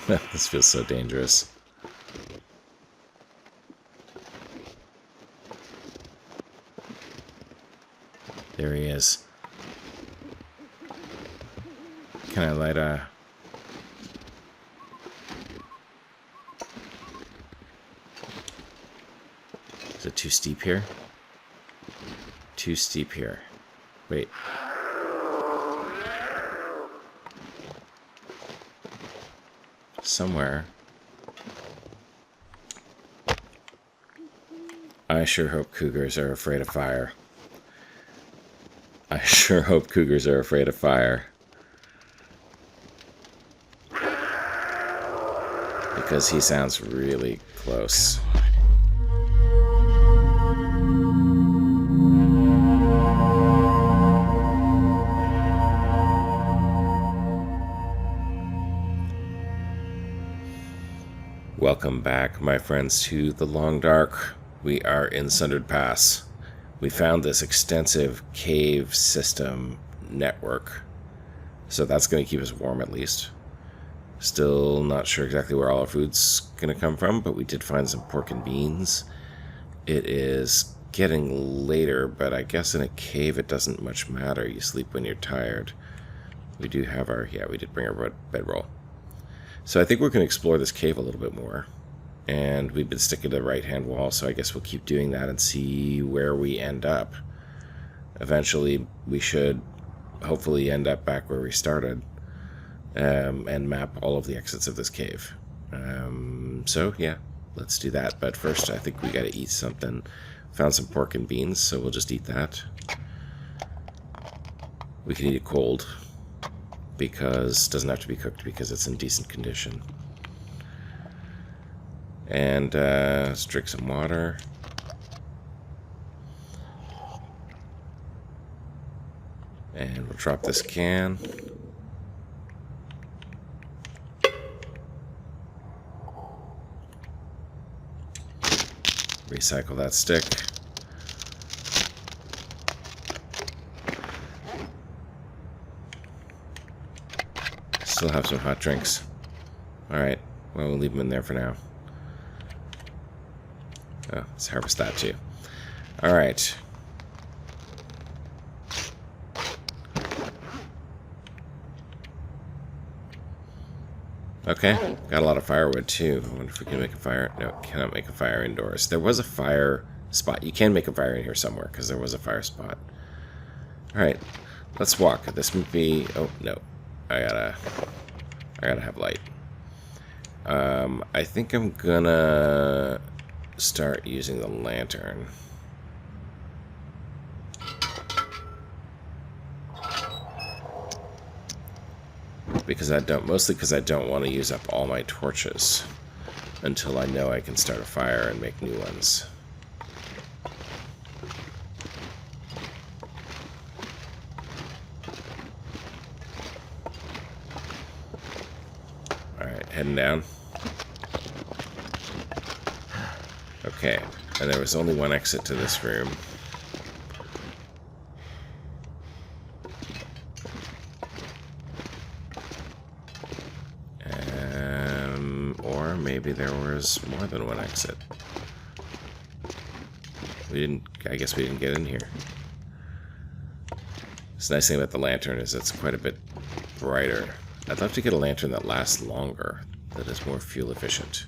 This feels so dangerous. There he is. Can I light a... Is it too steep here? Too steep here. Wait. Somewhere. I sure hope cougars are afraid of fire. I sure hope cougars are afraid of fire. Because he sounds really close. Welcome back, my friends, to the Long Dark. We are in Sundered Pass. We found this extensive cave system network. So that's going to keep us warm at least. Still not sure exactly where all our food's going to come from, but we did find some pork and beans. It is getting later, but I guess in a cave it doesn't much matter. You sleep when you're tired. We do have our... Yeah, we did bring our bedroll. So I think we're going to explore this cave a little bit more. And we've been sticking to the right-hand wall, so I guess we'll keep doing that and see where we end up. Eventually, we should hopefully end up back where we started. And map all of the exits of this cave. So, yeah, let's do that. But first, I think we got to eat something. Found some pork and beans, so we'll just eat that. We can eat it cold, because it doesn't have to be cooked because it's in decent condition. And let's drink some water. And we'll drop this can. Recycle that stick. Still have some hot drinks. Alright, well, we'll leave them in there for now. Oh, let's harvest that too. Alright. Okay, got a lot of firewood too. I wonder if we can make a fire. No, cannot make a fire indoors. There was a fire spot. You can make a fire in here somewhere because there was a fire spot. Alright, let's walk. This might be... Oh, no. I gotta have light. I think I'm gonna start using the lantern. Because mostly because I don't want to use up all my torches until I know I can start a fire and make new ones. Alright, heading down. Okay, and there was only one exit to this room. Or maybe there was more than one exit. I guess we didn't get in here. The nice thing about the lantern is it's quite a bit brighter. I'd love to get a lantern that lasts longer, that is more fuel efficient.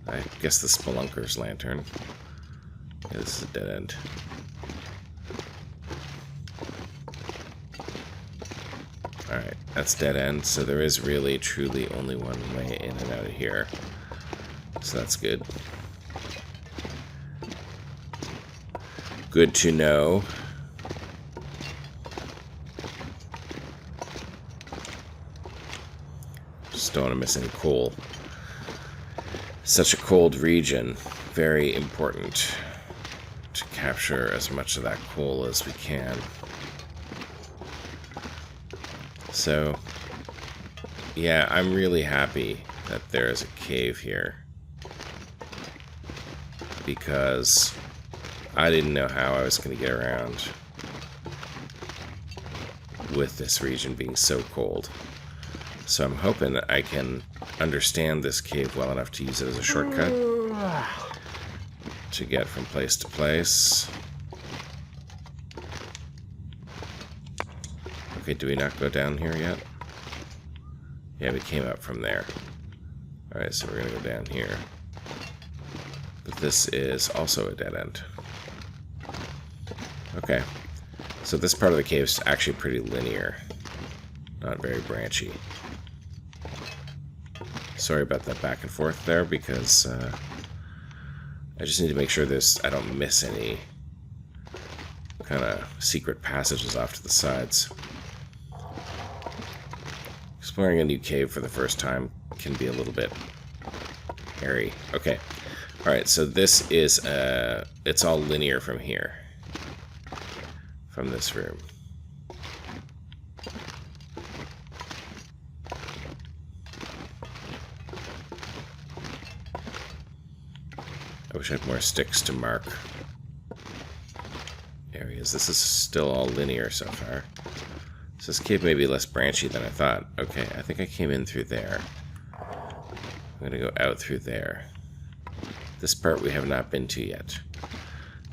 I guess the Spelunker's lantern. Yeah, this is a dead end. Alright, that's dead end, so there is really, truly only one way in and out of here. So that's good. Good to know. Just don't want to miss any coal. Such a cold region. Very important to capture as much of that coal as we can. So, yeah, I'm really happy that there is a cave here. Because I didn't know how I was going to get around with this region being so cold. So I'm hoping that I can understand this cave well enough to use it as a shortcut to get from place to place. Okay, do we not go down here yet? Yeah, we came up from there. Alright, so we're going to go down here. But this is also a dead end. Okay. So this part of the cave is actually pretty linear. Not very branchy. Sorry about that back and forth there, because I just need to make sure I don't miss any kind of secret passages off to the sides. Exploring a new cave for the first time can be a little bit hairy. Okay. Alright, so this is, it's all linear from here. From this room. I wish I had more sticks to mark areas. This is still all linear so far. So this cave may be less branchy than I thought. Okay, I think I came in through there. I'm gonna go out through there. This part we have not been to yet.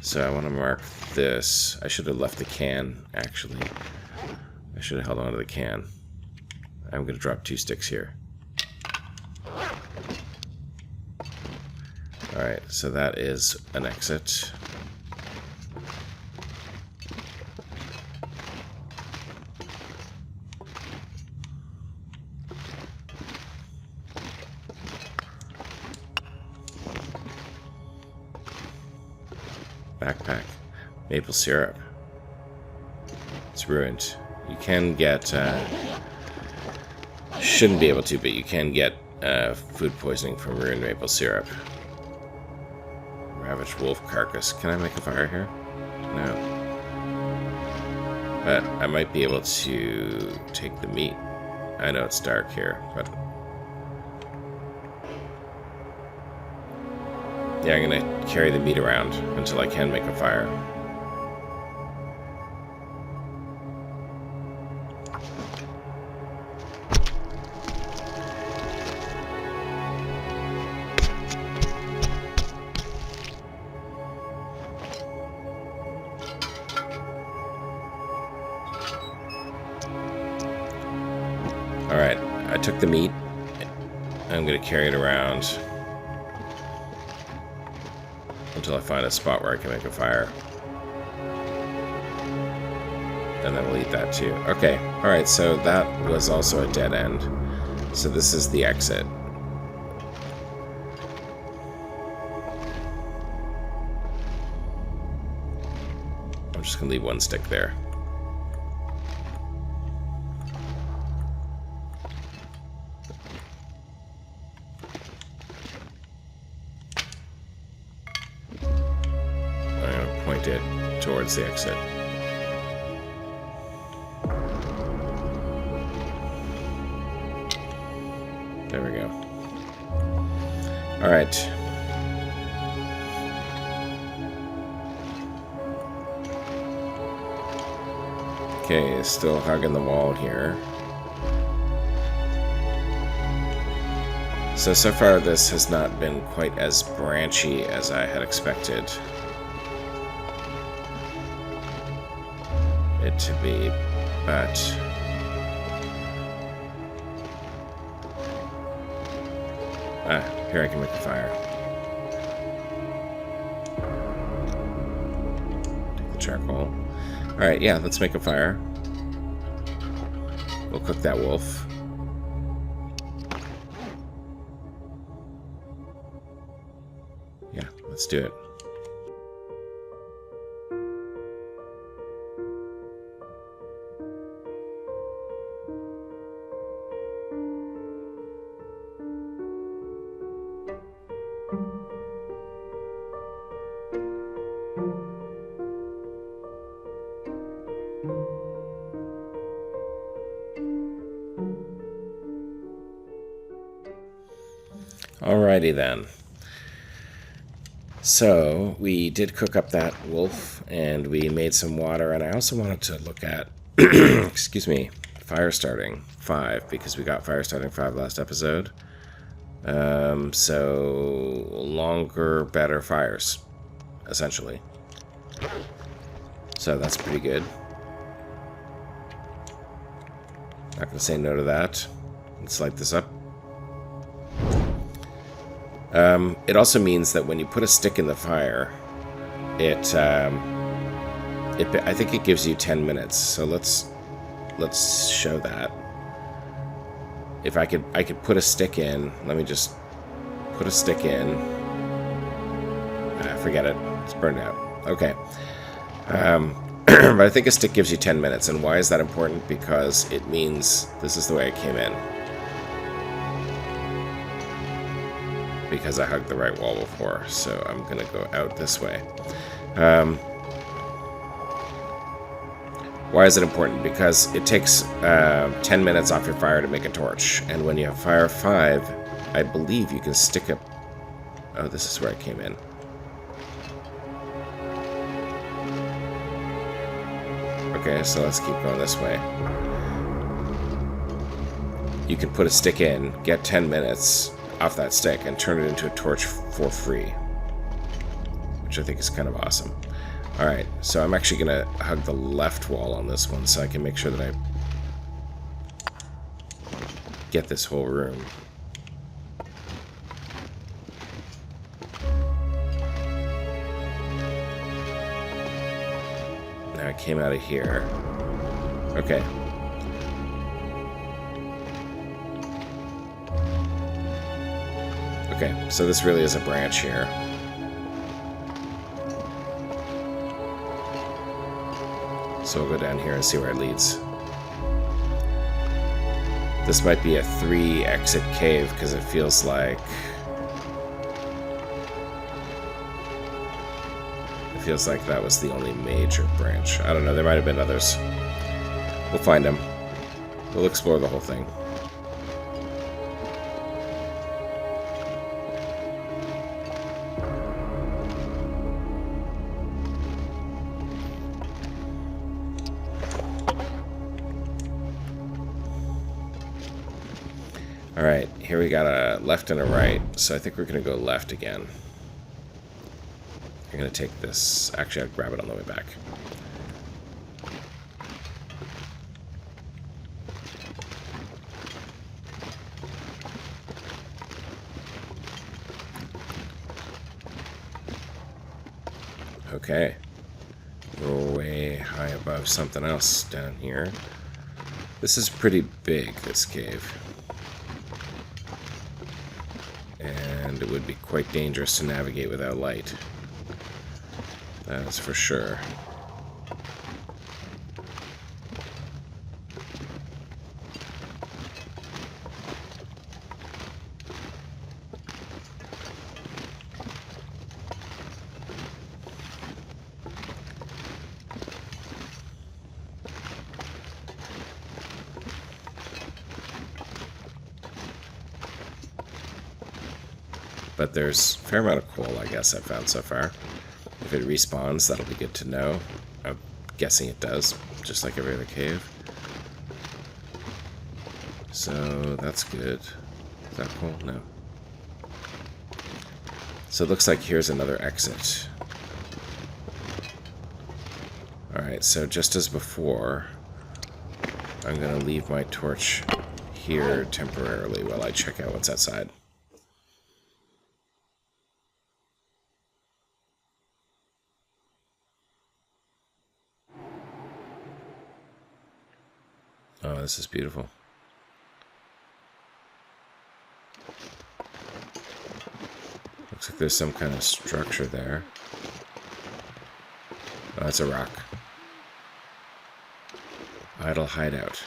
So I want to mark this. I should have left the can, actually. I should have held on to the can. I'm going to drop 2 sticks here. Alright, so that is an exit. Backpack. Maple syrup. It's ruined. You can get, shouldn't be able to, but you can get food poisoning from ruined maple syrup. Ravaged wolf carcass. Can I make a fire here? No. But I might be able to take the meat. I know it's dark here, but... yeah, I'm gonna carry the meat around until I can make a fire. Alright, I took the meat. I'm gonna carry it around until I find a spot where I can make a fire. And then we'll eat that too. Okay, alright, so that was also a dead end. So this is the exit. I'm just gonna leave 1 stick there. It towards the exit. There we go. All right. Okay, still hugging the wall here. So far this has not been quite as branchy as I had expected it to be, but here I can make a fire. Take the charcoal. Alright, yeah, let's make a fire. We'll cook that wolf. Yeah, let's do it. Alrighty then. So we did cook up that wolf and we made some water, and I also wanted to look at excuse me, Fire starting 5, because we got fire starting 5 last episode. So longer, better fires, essentially. So that's pretty good. Not gonna say no to that. Let's light this up. It also means that when you put a stick in the fire, I think it gives you 10 minutes. So let's show that. If I could put a stick in. Let me just put a stick in. Forget it. It's burned out. Okay. But I think a stick gives you 10 minutes. And why is that important? Because it means this is the way I came in. Because I hugged the right wall before. So I'm going to go out this way. Why is it important? Because it takes 10 minutes off your fire to make a torch. And when you have fire 5, I believe you can stick it... Oh, this is where I came in. Okay, so let's keep going this way. You can put a stick in, get 10 minutes off that stick, and turn it into a torch for free. Which I think is kind of awesome. Alright, so I'm actually going to hug the left wall on this one so I can make sure that I get this whole room. Now I came out of here. Okay. Okay, so this really is a branch here. So we'll go down here and see where it leads. This might be a 3-exit cave because it feels like... It feels like that was the only major branch. I don't know, there might have been others. We'll find them. We'll explore the whole thing. Alright, here we got a left and a right, so I think we're going to go left again. I'm going to take this... Actually, I'll grab it on the way back. Okay. We're way high above something else down here. This is pretty big, this cave. And it would be quite dangerous to navigate without light. That is for sure. But there's a fair amount of coal, I guess, I've found so far. If it respawns, that'll be good to know. I'm guessing it does, just like every other cave. So, that's good. Is that coal? No. So it looks like here's another exit. Alright, so just as before, I'm going to leave my torch here temporarily while I check out what's outside. Oh, this is beautiful. Looks like there's some kind of structure there. Oh, that's a rock. Idle hideout.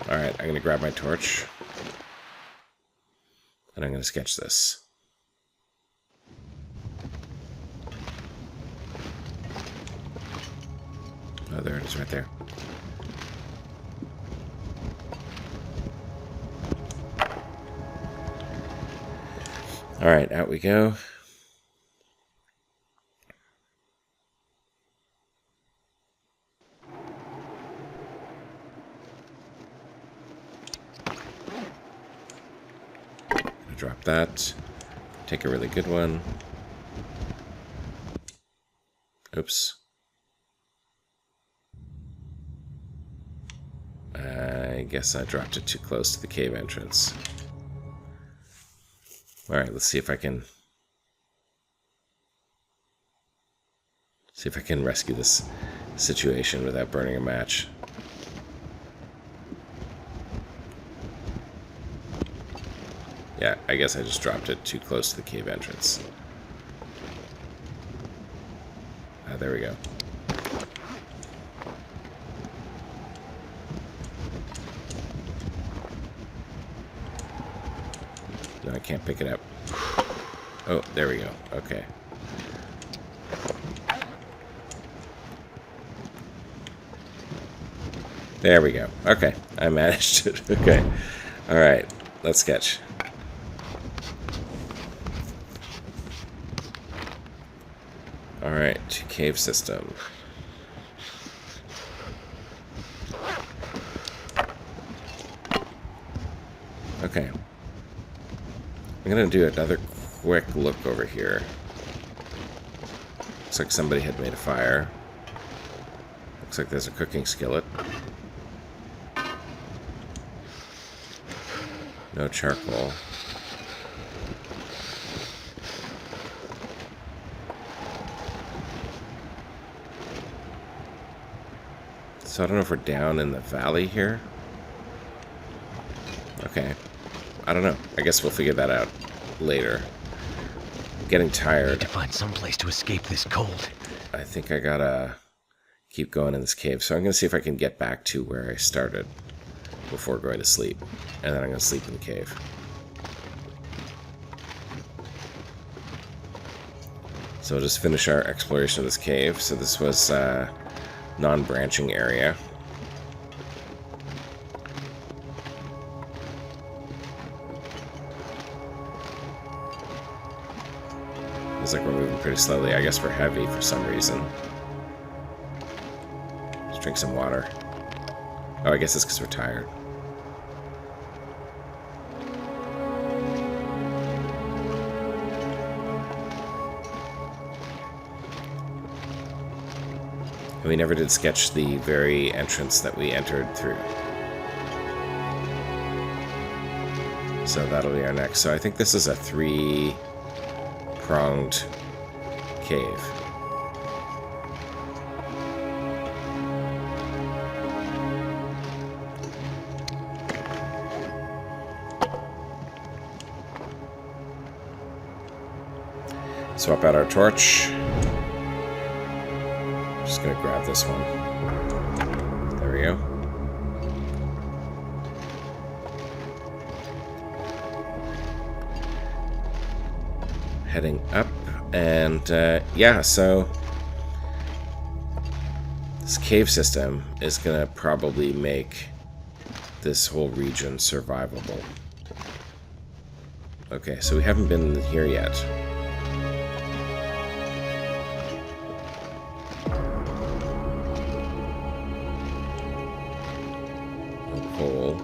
Alright, I'm going to grab my torch. And I'm going to sketch this. Oh, there it is right there. Alright, out we go. drop that. Take a really good one. Oops. I guess I dropped it too close to the cave entrance. Alright, let's see if I can... rescue this situation without burning a match. Yeah, I guess I just dropped it too close to the cave entrance. There we go. No, I can't pick it up. Oh, there we go. Okay. There we go. Okay, I managed it. Okay. Alright, let's sketch. Alright, cave system. Okay. I'm gonna do another quick look over here. Looks like somebody had made a fire. Looks like there's a cooking skillet. No charcoal. So I don't know if we're down in the valley here. Okay. I don't know. I guess we'll figure that out later. I'm getting tired. I need to find some place to escape this cold. I think I gotta keep going in this cave. So I'm gonna see if I can get back to where I started before going to sleep. And then I'm gonna sleep in the cave. So we'll just finish our exploration of this cave. So this was non-branching area. Looks like we're moving pretty slowly. I guess we're heavy for some reason. Let's drink some water. Oh, I guess it's because we're tired. And we never did sketch the very entrance that we entered through. So that'll be our next. So I think this is a three-pronged cave. Swap out our torch. Just gonna grab this one. There we go. Heading up, and yeah, so this cave system is gonna probably make this whole region survivable. Okay, so we haven't been here yet. Hole.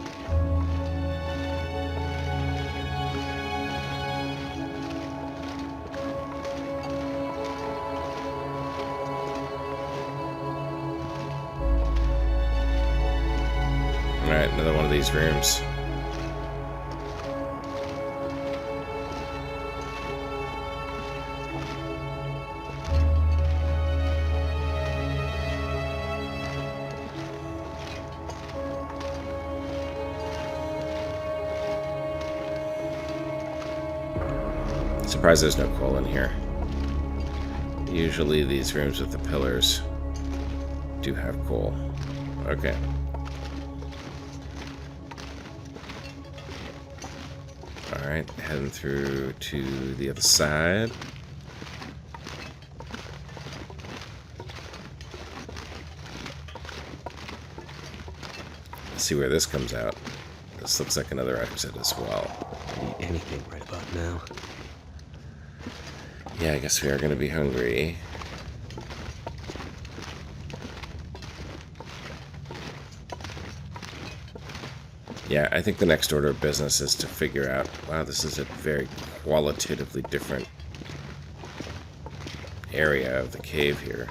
Alright, another one of these rooms. Surprised there's no coal in here. Usually these rooms with the pillars do have coal. Okay. Alright, heading through to the other side. Let's see where this comes out. This looks like another exit as well. Eat anything right about now. Yeah, I guess we are going to be hungry. Yeah, I think the next order of business is to figure out... Wow, this is a very qualitatively different area of the cave here.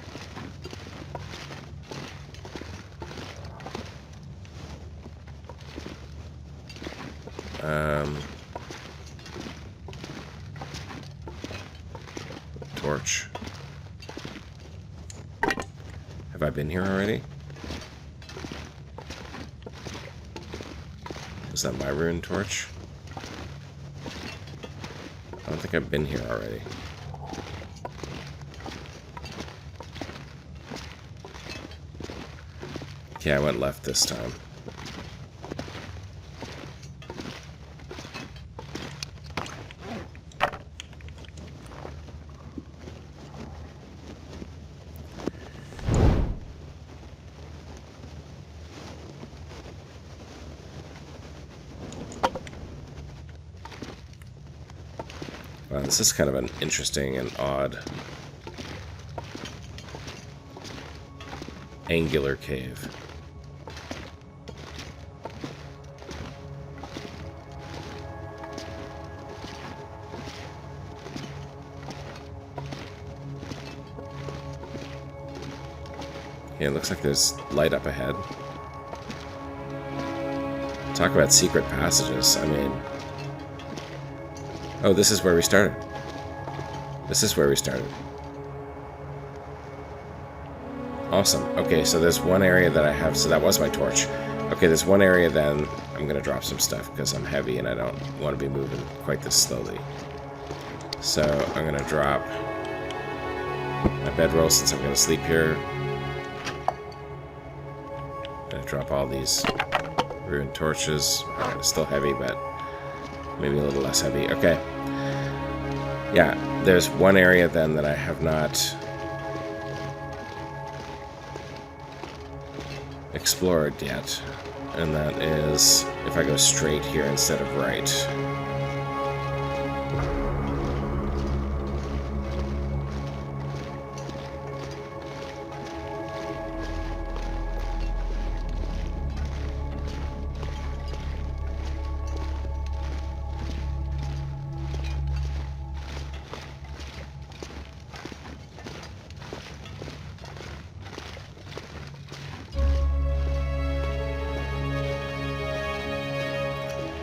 Torch. Have I been here already? Is that my rune torch? I don't think I've been here already. Okay, I went left this time. Wow, this is kind of an interesting and odd angular cave. Yeah, it looks like there's light up ahead. Talk about secret passages. I mean... Oh, this is where we started. This is where we started. Awesome. Okay, so there's one area that I have... So that was my torch. Okay, there's one area then... I'm going to drop some stuff because I'm heavy and I don't want to be moving quite this slowly. So I'm going to drop my bedroll since I'm going to sleep here. I'm going to drop all these ruined torches. It's still heavy, but maybe a little less heavy. Okay. Yeah, there's one area then that I have not explored yet, and that is if I go straight here instead of right.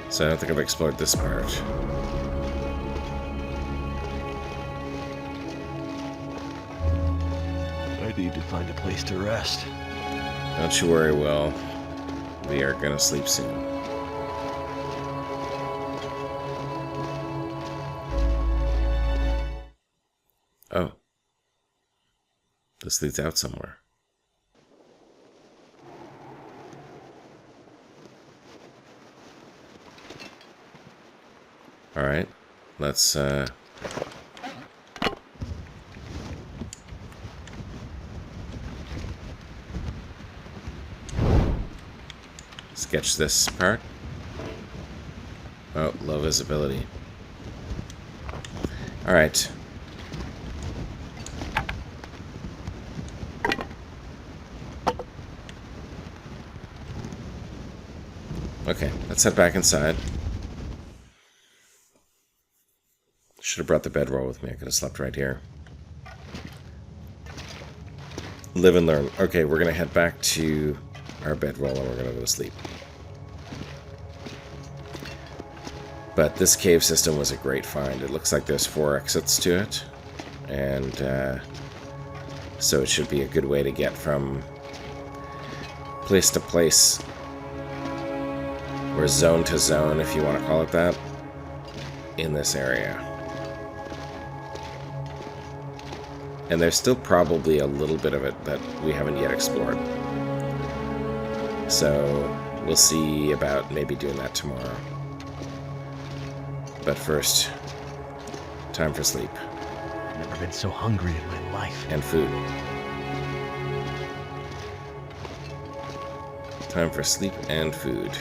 So I don't think I've explored this part. I need to find a place to rest. Don't you worry, Will. We are gonna sleep soon. Oh. This leads out somewhere. Alright, let's sketch this part. Oh, low visibility. Alright. Okay, let's head back inside. Should have brought the bedroll with me. I could have slept right here. Live and learn. Okay, we're going to head back to our bedroll and we're going to go to sleep. But this cave system was a great find. It looks like there's 4 exits to it. And so it should be a good way to get from place to place, or zone to zone, if you want to call it that, in this area. And there's still probably a little bit of it that we haven't yet explored. So we'll see about maybe doing that tomorrow. But first, time for sleep. I've never been so hungry in my life. And food. Time for sleep and food.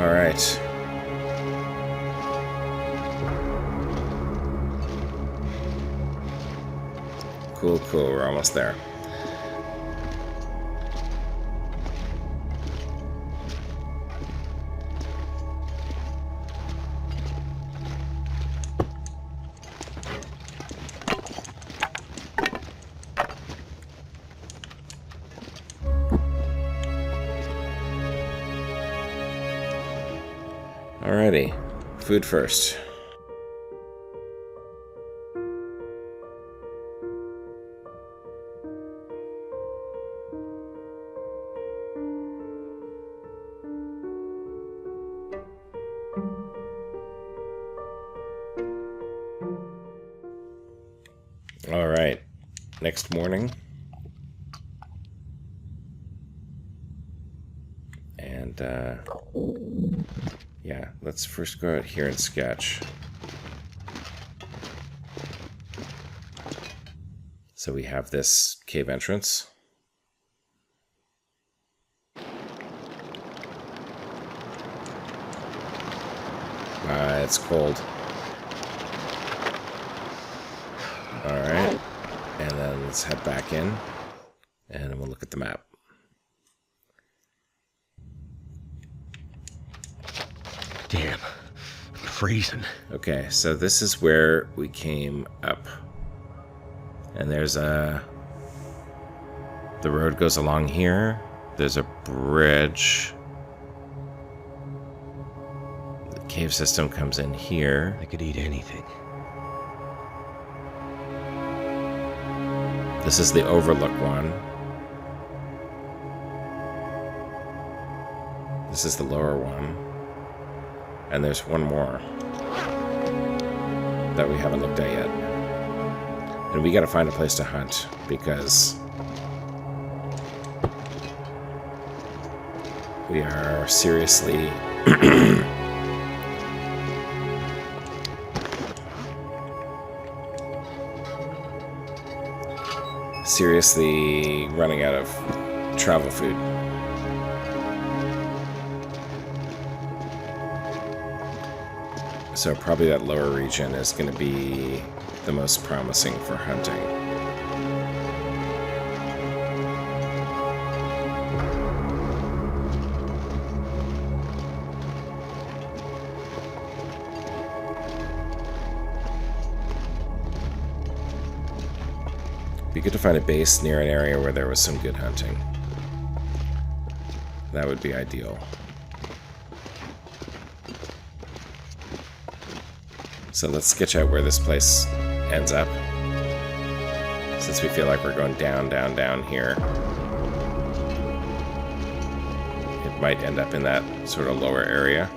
Alright. Cool, cool. We're almost there. Alrighty. Food first. Alright. Next morning. And, yeah, let's first go out here and sketch. So we have this cave entrance. It's cold. Alright. And then let's head back in. And we'll look at the map. Damn. I'm freezing. Okay, so this is where we came up. And there's a... The road goes along here. There's a bridge. The cave system comes in here. I could eat anything. This is the overlook one. This is the lower one. And there's one more that we haven't looked at yet. And we gotta find a place to hunt, because we are seriously seriously running out of travel food. So probably that lower region is going to be the most promising for hunting. Be good to find a base near an area where there was some good hunting. That would be ideal. So let's sketch out where this place ends up. Since we feel like we're going down, down, down here, it might end up in that sort of lower area.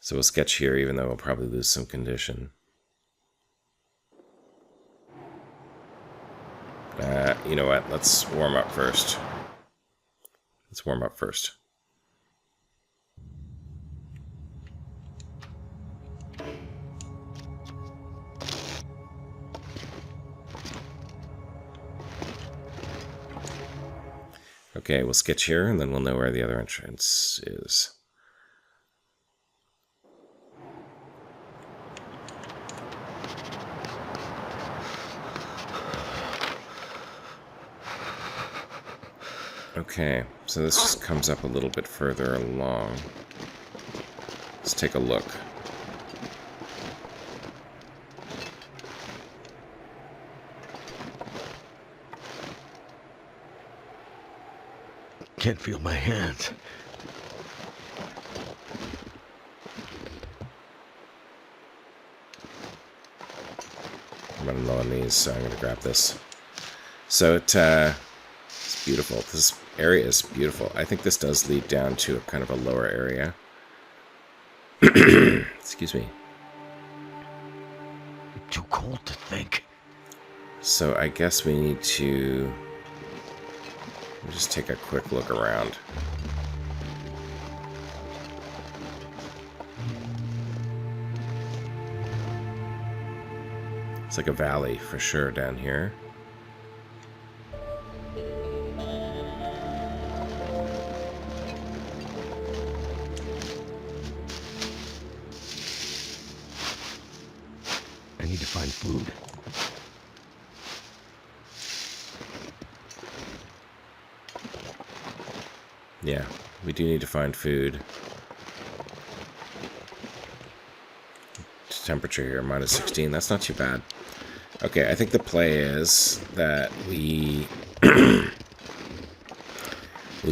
So we'll sketch here, even though we'll probably lose some condition. You know what? Let's warm up first. Let's warm up first. Okay, we'll sketch here, and then we'll know where the other entrance is. Okay, so this just comes up a little bit further along. Let's take a look. Can't feel my hands. I'm running low on these, so I'm going to grab this. So it's beautiful. This area is beautiful. I think this does lead down to a kind of a lower area. Excuse me. Too cold to think. So I guess we need to just take a quick look around. It's like a valley for sure down here. I need to find food. Yeah, we do need to find food. Temperature here, minus 16. That's not too bad. Okay, I think the play is that we we'll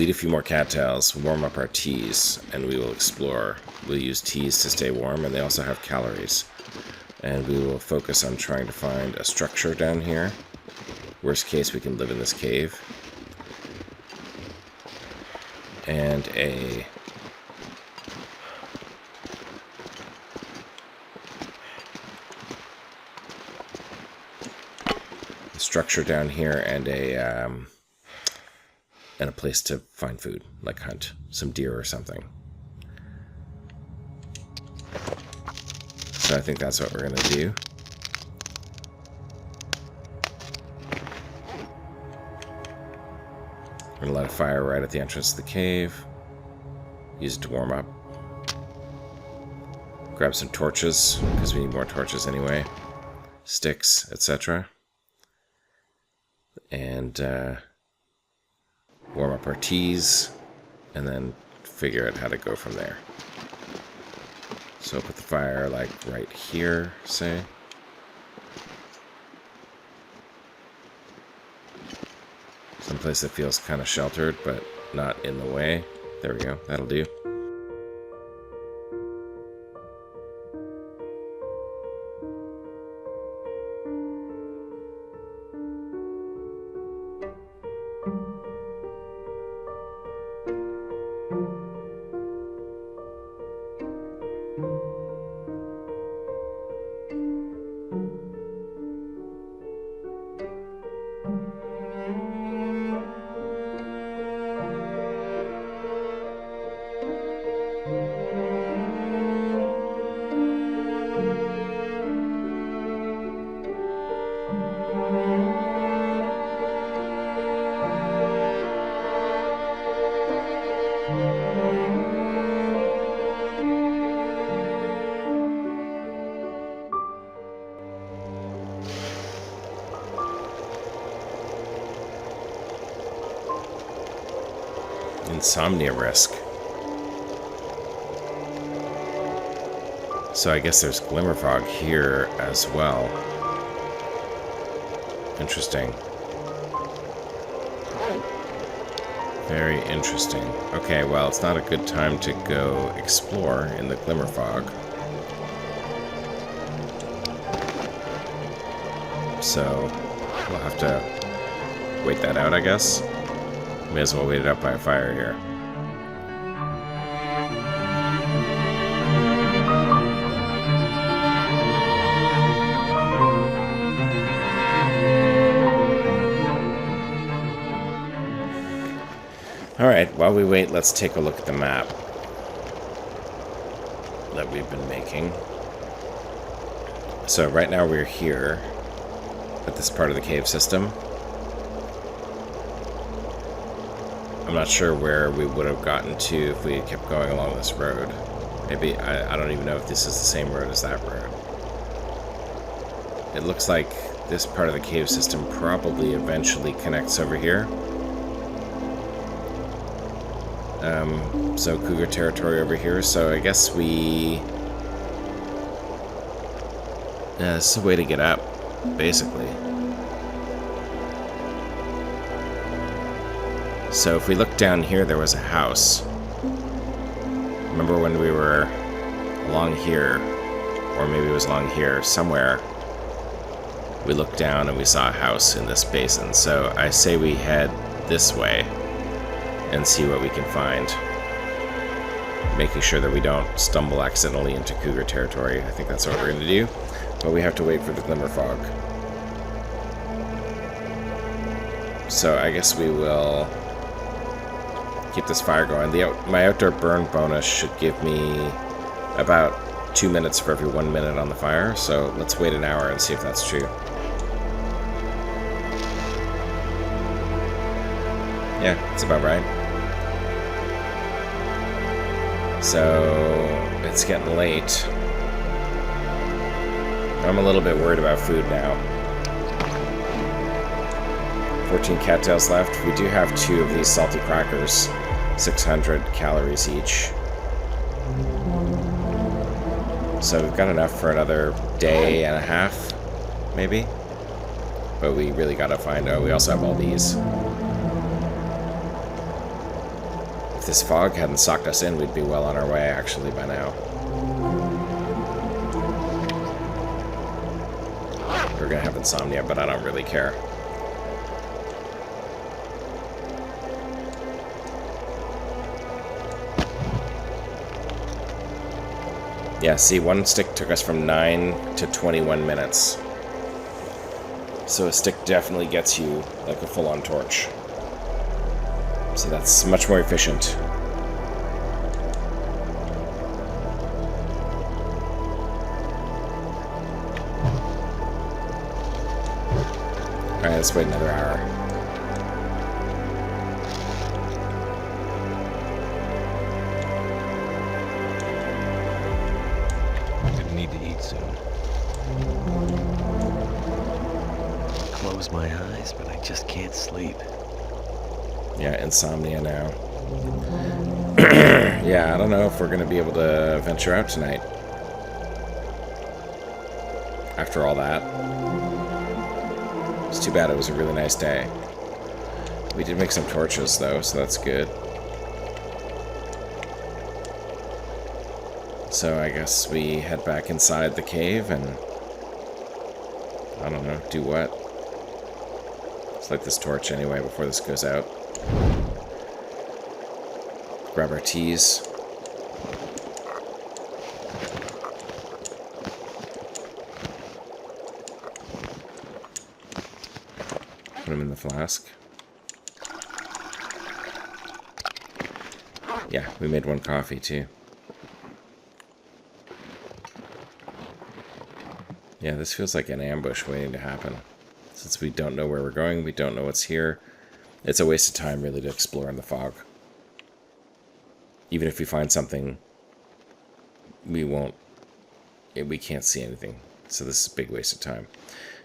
eat a few more cattails, warm up our teas, and we will explore. We'll use teas to stay warm, and they also have calories. And we will focus on trying to find a structure down here. Worst case, we can live in this cave. And a structure down here and a place to find food, like hunt some deer or something. So I think that's what we're gonna do. We're gonna light a fire right at the entrance of the cave. Use it to warm up. Grab some torches, because we need more torches anyway. Sticks, etc. And warm up our teas, and then figure out how to go from there. So put the fire like right here, say. Someplace that feels kind of sheltered, but not in the way. There we go, that'll do. Insomnia risk. So I guess there's glimmer fog here as well. Interesting. Very interesting. Okay, well, it's not a good time to go explore in the glimmer fog. So we'll have to wait that out, I guess. May as well wait it out by a fire here. Alright, while we wait, let's take a look at the map that we've been making. So right now we're here at this part of the cave system. I'm not sure where we would have gotten to if we had kept going along this road. Maybe, I don't even know if this is the same road as that road. It looks like this part of the cave system probably eventually connects over here. So cougar territory over here, so I guess we... this is a way to get up, basically. So if we look down here, there was a house. Remember when we were along here, or maybe it was along here, somewhere, we looked down and we saw a house in this basin. So I say we head this way and see what we can find. Making sure that we don't stumble accidentally into cougar territory. I think that's what we're going to do. But we have to wait for the glimmer fog. So I guess we will keep this fire going. My outdoor burn bonus should give me about 2 minutes for every 1 minute on the fire, so let's wait an hour and see if that's true. Yeah, it's about right. So, it's getting late. I'm a little bit worried about food now. 14 cattails left. We do have 2 of these salty crackers. 600 calories each. So we've got enough for another day and a half, maybe? But we really gotta find out. We also have all these. If this fog hadn't socked us in, we'd be well on our way, actually, by now. We're gonna have insomnia, but I don't really care. Yeah, see, one stick took us from 9 to 21 minutes. So a stick definitely gets you like a full-on torch. So that's much more efficient. Alright, let's wait another hour. Need to eat soon. Close my eyes, but I just can't sleep. Yeah, insomnia now. Yeah, I don't know if we're going to be able to venture out tonight. After all that. It's too bad it was a really nice day. We did make some torches, though, so that's good. So I guess we head back inside the cave and, I don't know, do what? Let's light this torch anyway before this goes out. Grab our teas. Put them in the flask. Yeah, we made one coffee too. Yeah, this feels like an ambush waiting to happen. Since we don't know where we're going, we don't know what's here. It's a waste of time, really, to explore in the fog. Even if we find something, we can't see anything. So this is a big waste of time.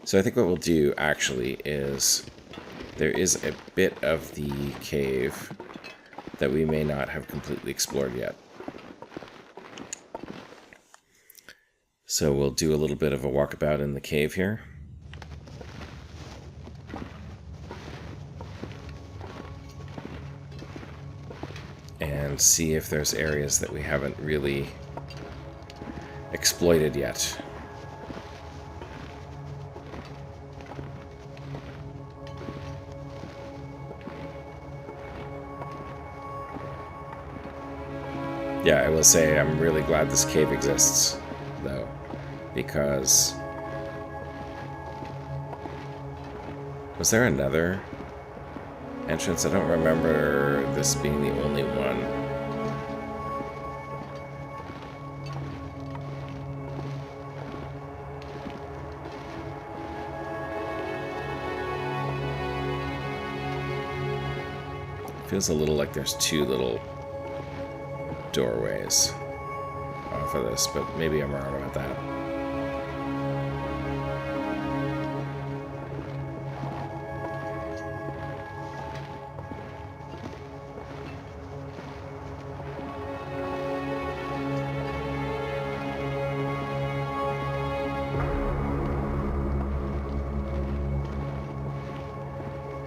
So I think what we'll do, actually, is there is a bit of the cave that we may not have completely explored yet. So we'll do a little bit of a walkabout in the cave here. And see if there's areas that we haven't really exploited yet. Yeah, I will say I'm really glad this cave exists, though. Because... was there another entrance? I don't remember this being the only one. Feels a little like there's 2 little doorways off of this, but maybe I'm wrong about that.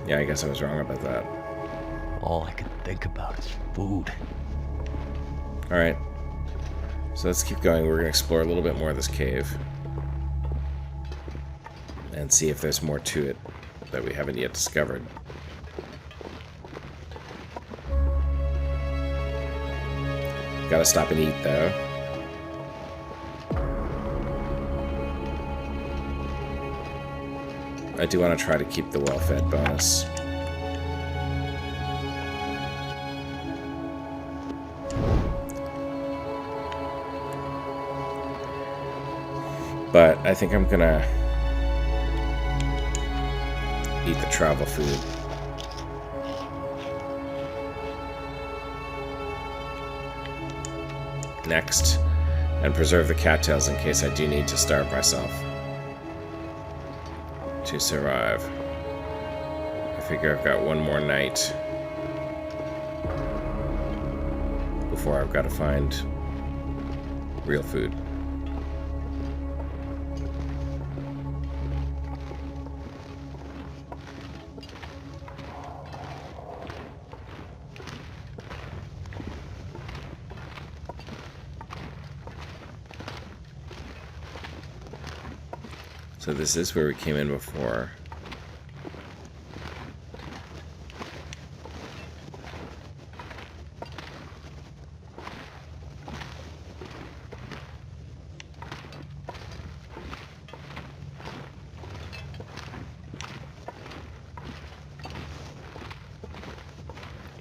Yeah, I guess I was wrong about that. All I can think about is food. Alright. So let's keep going. We're going to explore a little bit more of this cave. And see if there's more to it that we haven't yet discovered. Gotta stop and eat, though. I do want to try to keep the well-fed bonus. But I think I'm gonna eat the travel food. Next, and preserve the cattails in case I do need to starve myself to survive. I figure I've got one more night before I've got to find real food. So this is where we came in before.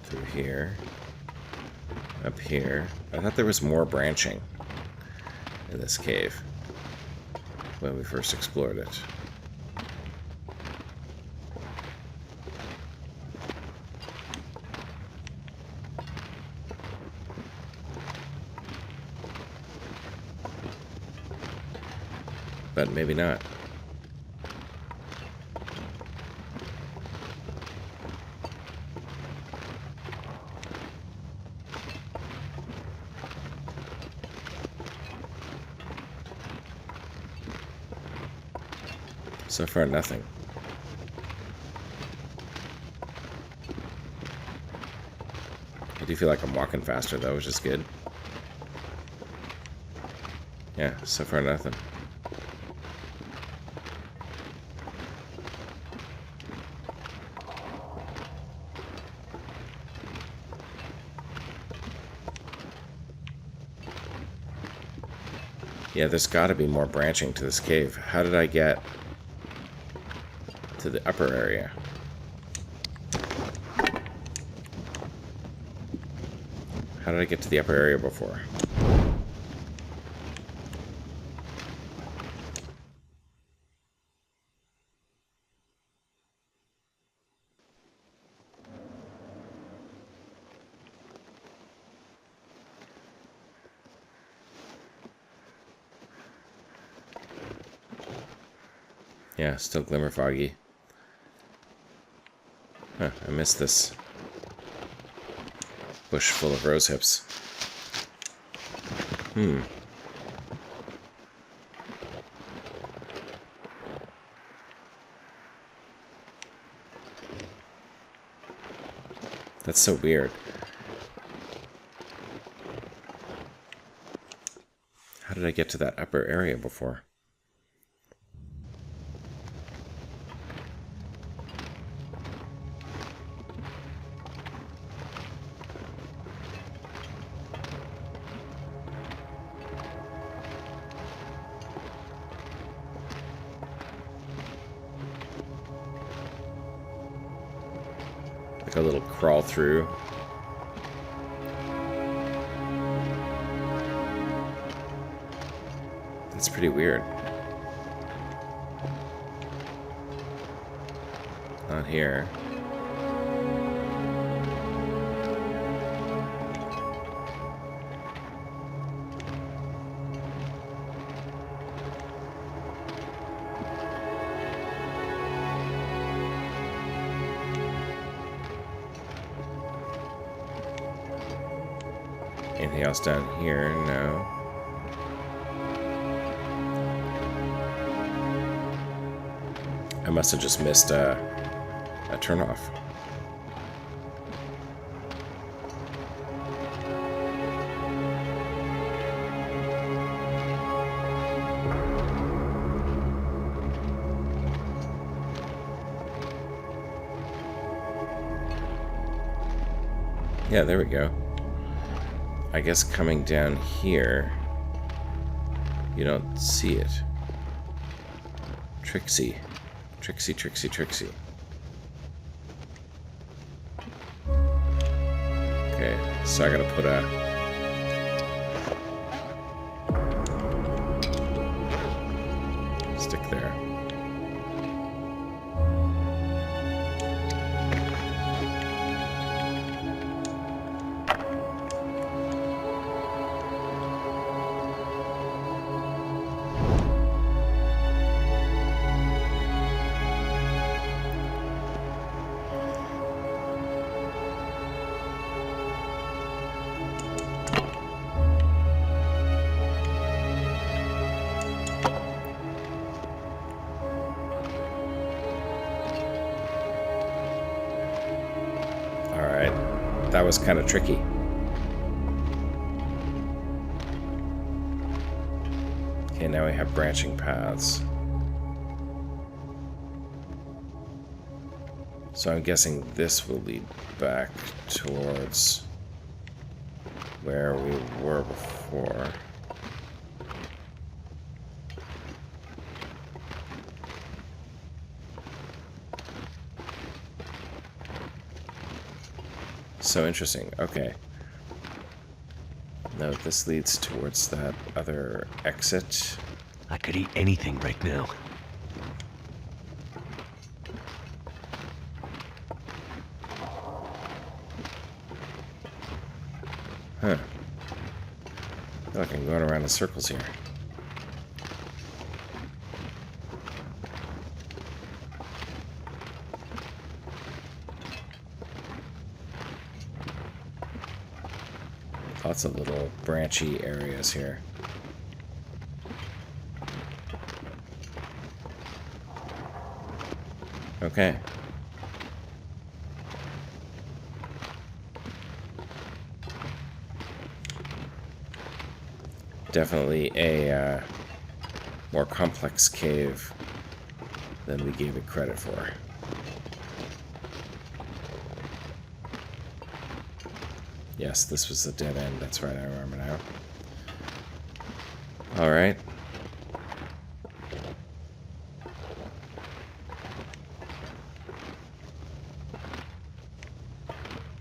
Through here. Up here. I thought there was more branching in this cave when we first explored it. But maybe not. So far, nothing. I do feel like I'm walking faster, though, which is good. Yeah, so far, nothing. Yeah, there's got to be more branching to this cave. How did I get to the upper area? How did I get to the upper area before? Yeah, still glimmer foggy. Huh, I missed this bush full of rose hips. That's so weird. How did I get to that upper area before? Like a little crawl through. That's pretty weird. Not here. Anything else down here? No. I must have just missed a turnoff. Yeah, there we go. I guess coming down here, you don't see it. Trixie. Trixie, Trixie, Trixie. Okay, so I gotta put Alright. That was kind of tricky. Okay, now we have branching paths. So I'm guessing this will lead back towards where we were before. So interesting. Okay. No, this leads towards that other exit. I could eat anything right now. Huh. I feel like I'm going around in circles here. Lots of little branchy areas here. Okay. Definitely a more complex cave than we gave it credit for. Yes, this was the dead end. That's right, I remember now. Alright.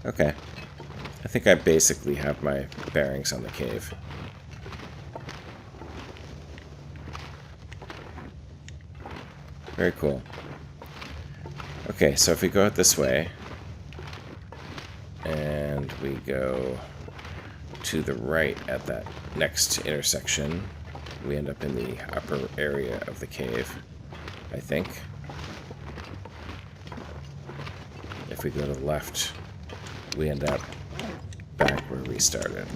Okay. I think I basically have my bearings on the cave. Very cool. Okay, so if we go out this way, and we go to the right at that next intersection, we end up in the upper area of the cave, I think. If we go to the left, we end up back where we started.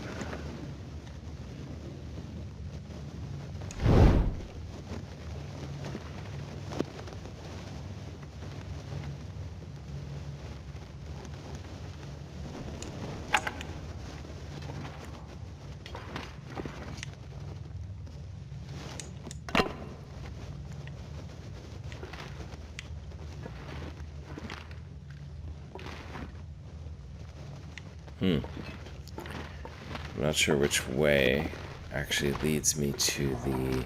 I'm not sure which way actually leads me to the...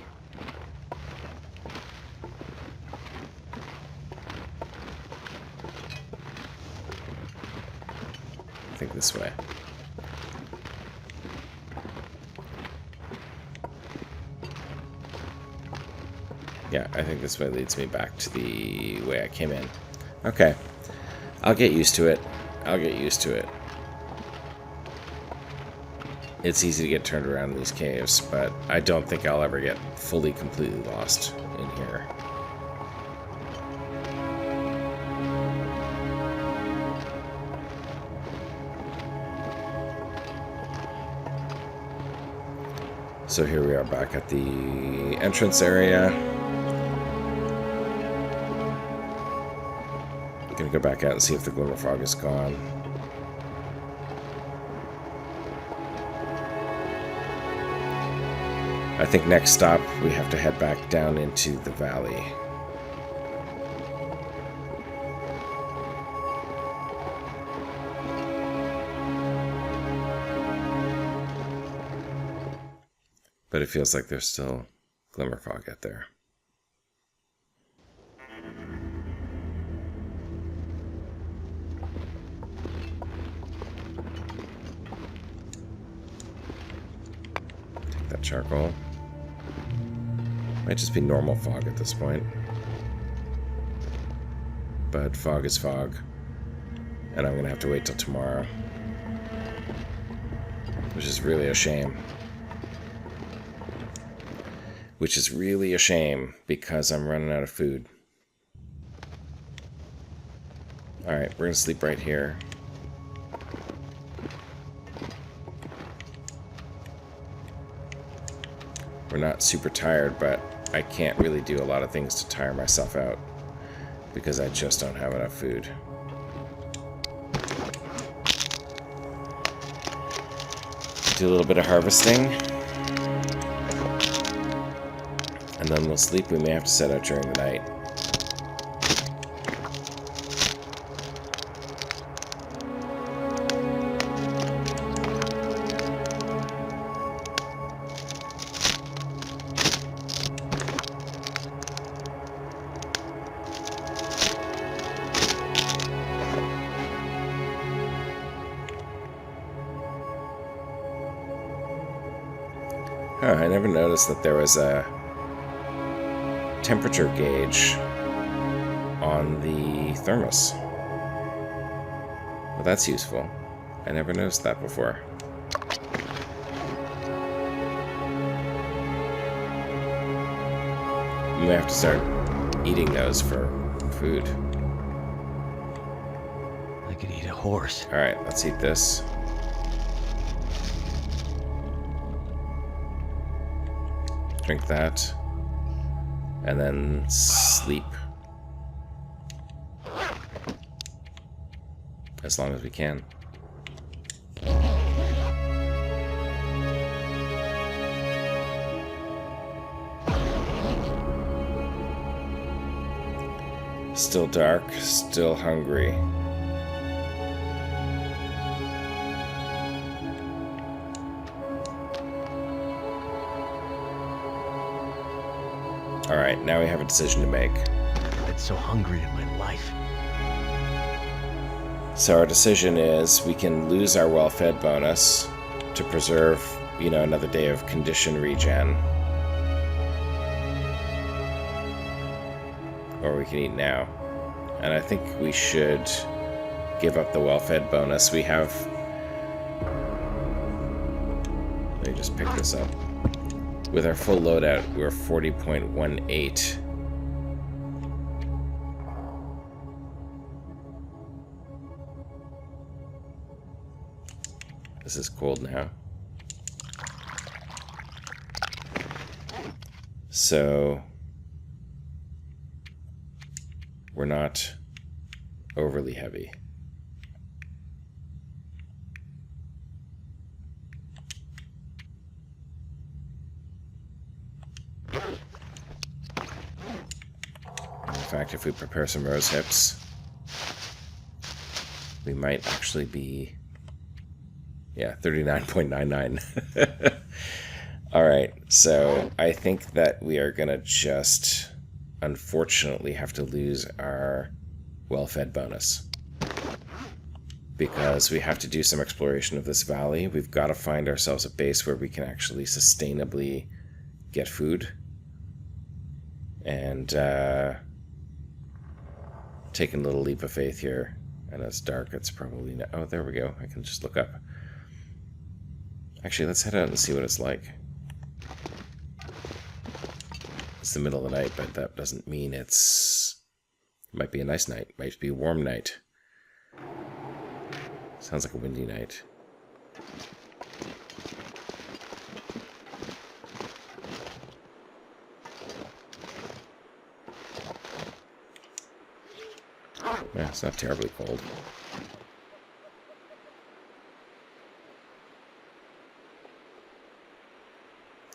I think this way. Yeah, I think this way leads me back to the way I came in. Okay. I'll get used to it. I'll get used to it. It's easy to get turned around in these caves, but I don't think I'll ever get fully, completely lost in here. So here we are back at the entrance area. I'm gonna go back out and see if the glimmer fog is gone. I think next stop, we have to head back down into the valley. But it feels like there's still glimmer fog out there. Take that charcoal. Might just be normal fog at this point. But fog is fog. And I'm gonna have to wait till tomorrow. Which is really a shame. Which is really a shame because I'm running out of food. Alright, we're gonna sleep right here. We're not super tired, but I can't really do a lot of things to tire myself out because I just don't have enough food. Do a little bit of harvesting. And then we'll sleep. We may have to set out during the night. Huh, I never noticed that there was a temperature gauge on the thermos. Well, that's useful. I never noticed that before. We may have to start eating those for food. I could eat a horse. Alright, let's eat this. Drink that. And then sleep. As long as we can. Still dark, still hungry. Alright, now we have a decision to make. I've been so hungry in my life. So our decision is we can lose our well-fed bonus to preserve, another day of condition regen. Or we can eat now. And I think we should give up the well-fed bonus. We have... Let me just pick this up. With our full loadout, we're 40.18. This is cold now. So we're not overly heavy. In fact, if we prepare some rose hips, we might actually be, 39.99. Alright, so I think that we are going to just, unfortunately, have to lose our well-fed bonus. Because we have to do some exploration of this valley. We've got to find ourselves a base where we can actually sustainably get food. And, taking a little leap of faith here. And it's dark, it's probably not... Oh, there we go. I can just look up. Actually, let's head out and see what it's like. It's the middle of the night, but that doesn't mean it's... It might be a nice night. It might be a warm night. Sounds like a windy night. Yeah, it's not terribly cold.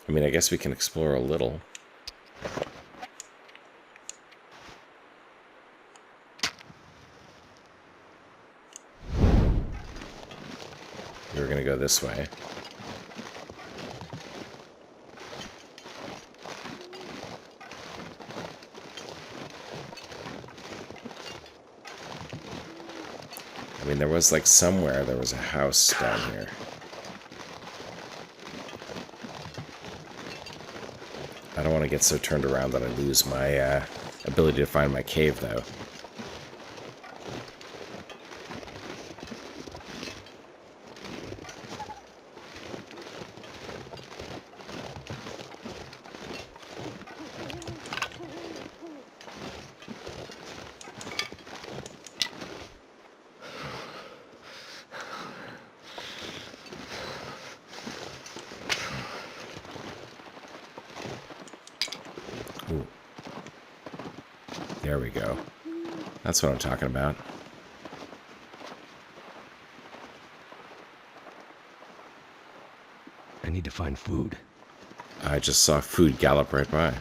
I mean, I guess we can explore a little. We're gonna go this way. I mean, there was like somewhere there was a house down here. I don't want to get so turned around that I lose my ability to find my cave, though. Ooh. There we go. That's what I'm talking about. I need to find food. I just saw food gallop right by.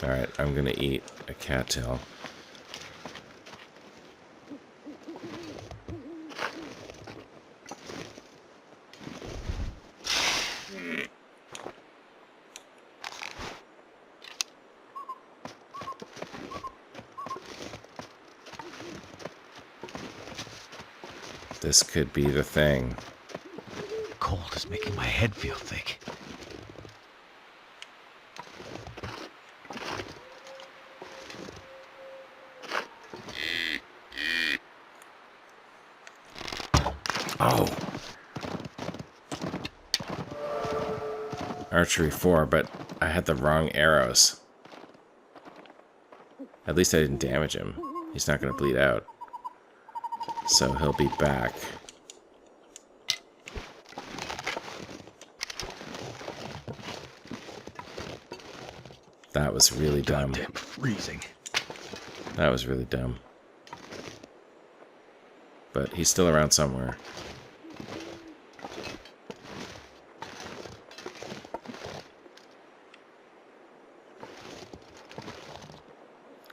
Alright, I'm gonna eat a cattail. This could be the thing. Cold is making my head feel thick. Oh! Archery 4, but I had the wrong arrows. At least I didn't damage him. He's not going to bleed out. So he'll be back. That was really dumb. Goddamn freezing. That was really dumb. But he's still around somewhere.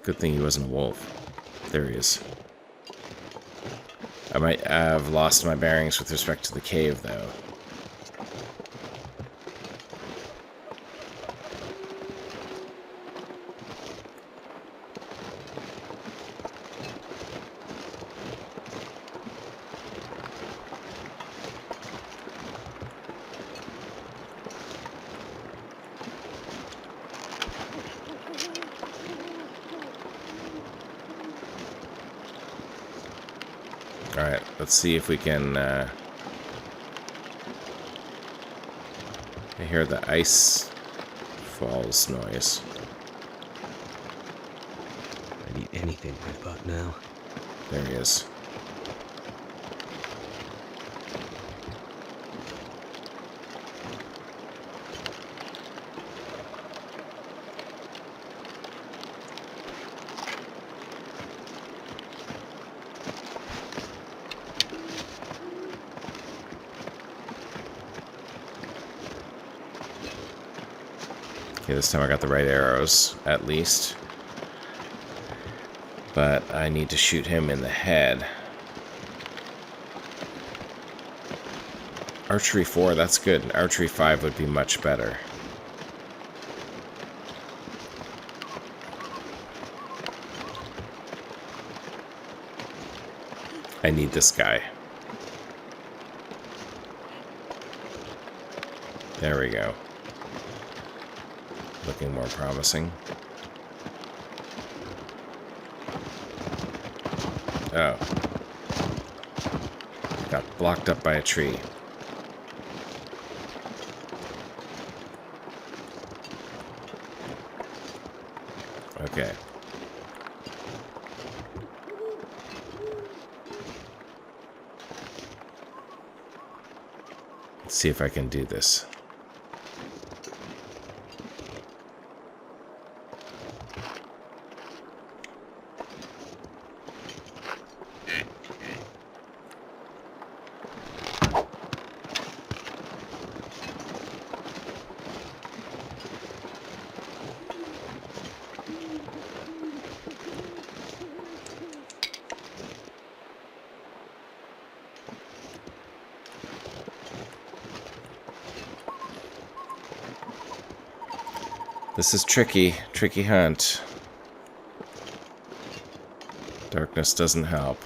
Good thing he wasn't a wolf. There he is. I might have lost my bearings with respect to the cave, though. Alright, let's see if we can, I hear the ice falls noise. I need anything right about now. There he is. Okay, this time I got the right arrows, at least. But I need to shoot him in the head. Archery 4, that's good. Archery 5 would be much better. I need this guy. There we go. Looking more promising. Oh. Got blocked up by a tree. Okay. Let's see if I can do this. This is tricky hunt. Darkness doesn't help.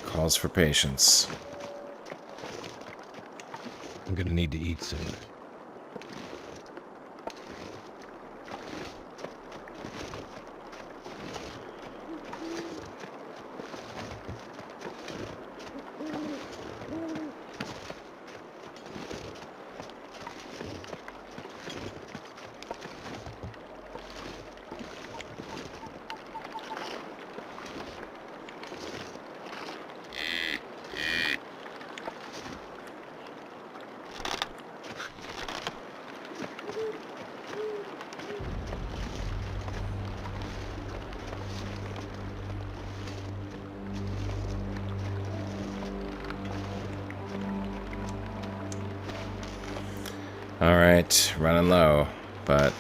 Calls for patience. I'm gonna need to eat soon. Alright, running low, but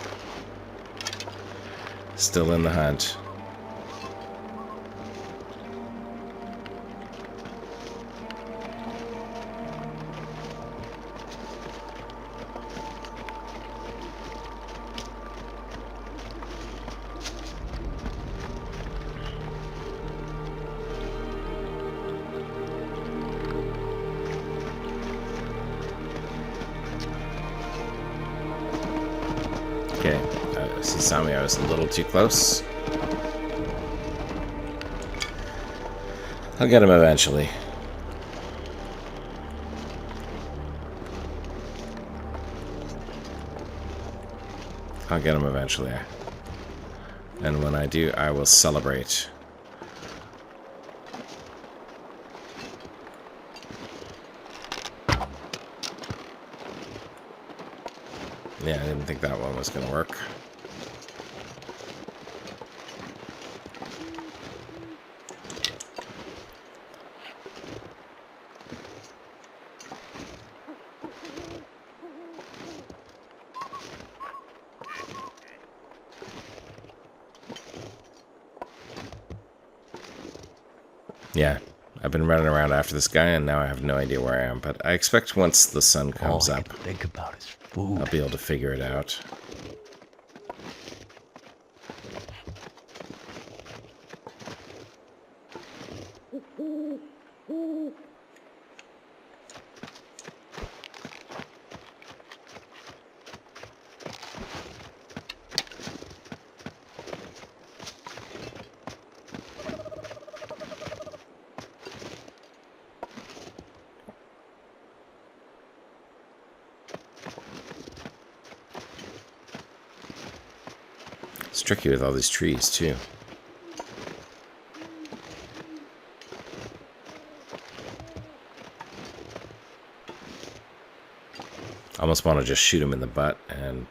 still in the hunt. Okay, he saw me. I was a little too close. I'll get him eventually. I'll get him eventually. And when I do, I will celebrate. Yeah, I didn't think that one was going to work. Yeah, I've been running around after this guy, and now I have no idea where I am. But I expect once the sun comes up, think about is food. I'll be able to figure it out. It's tricky with all these trees, too. I almost want to just shoot him in the butt and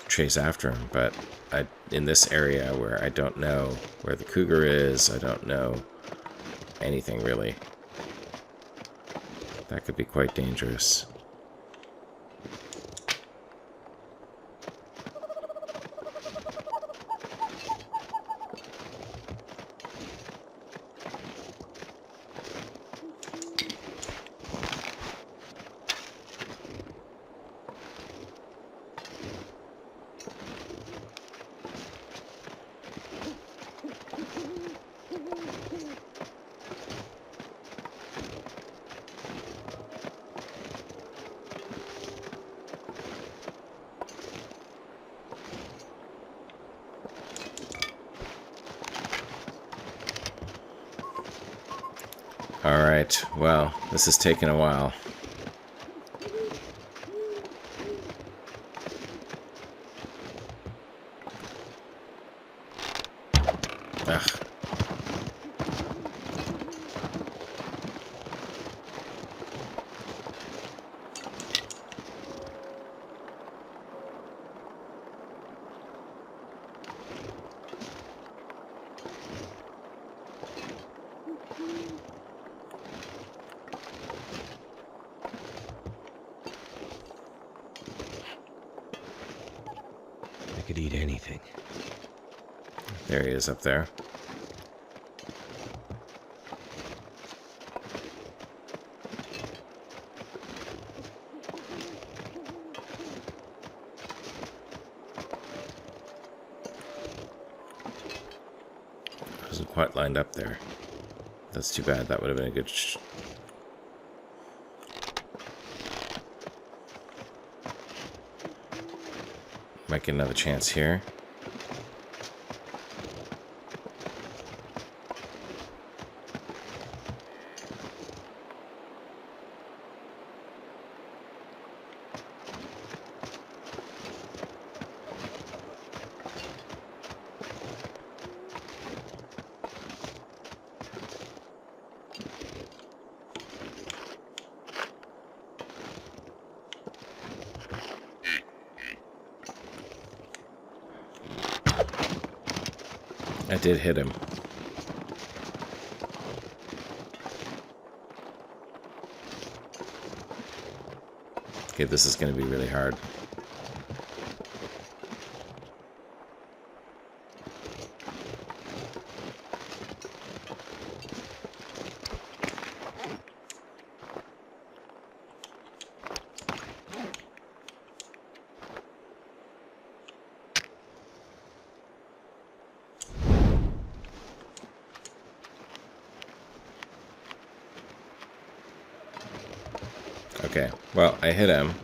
chase after him, but in this area where I don't know where the cougar is, I don't know anything really. That could be quite dangerous. Alright, well, this is taking a while. Ugh. I could eat anything. There he is up there. Wasn't quite lined up there. That's too bad. That would have been a good might get another chance here. I did hit him. Okay, this is going to be really hard. Okay, well, I hit him.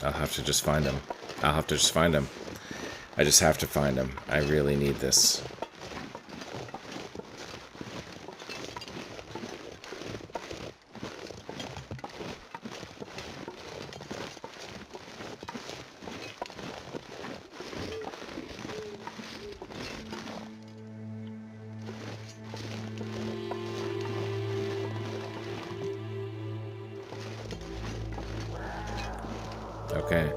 I'll have to just find him. I just have to find him. I really need this. Okay.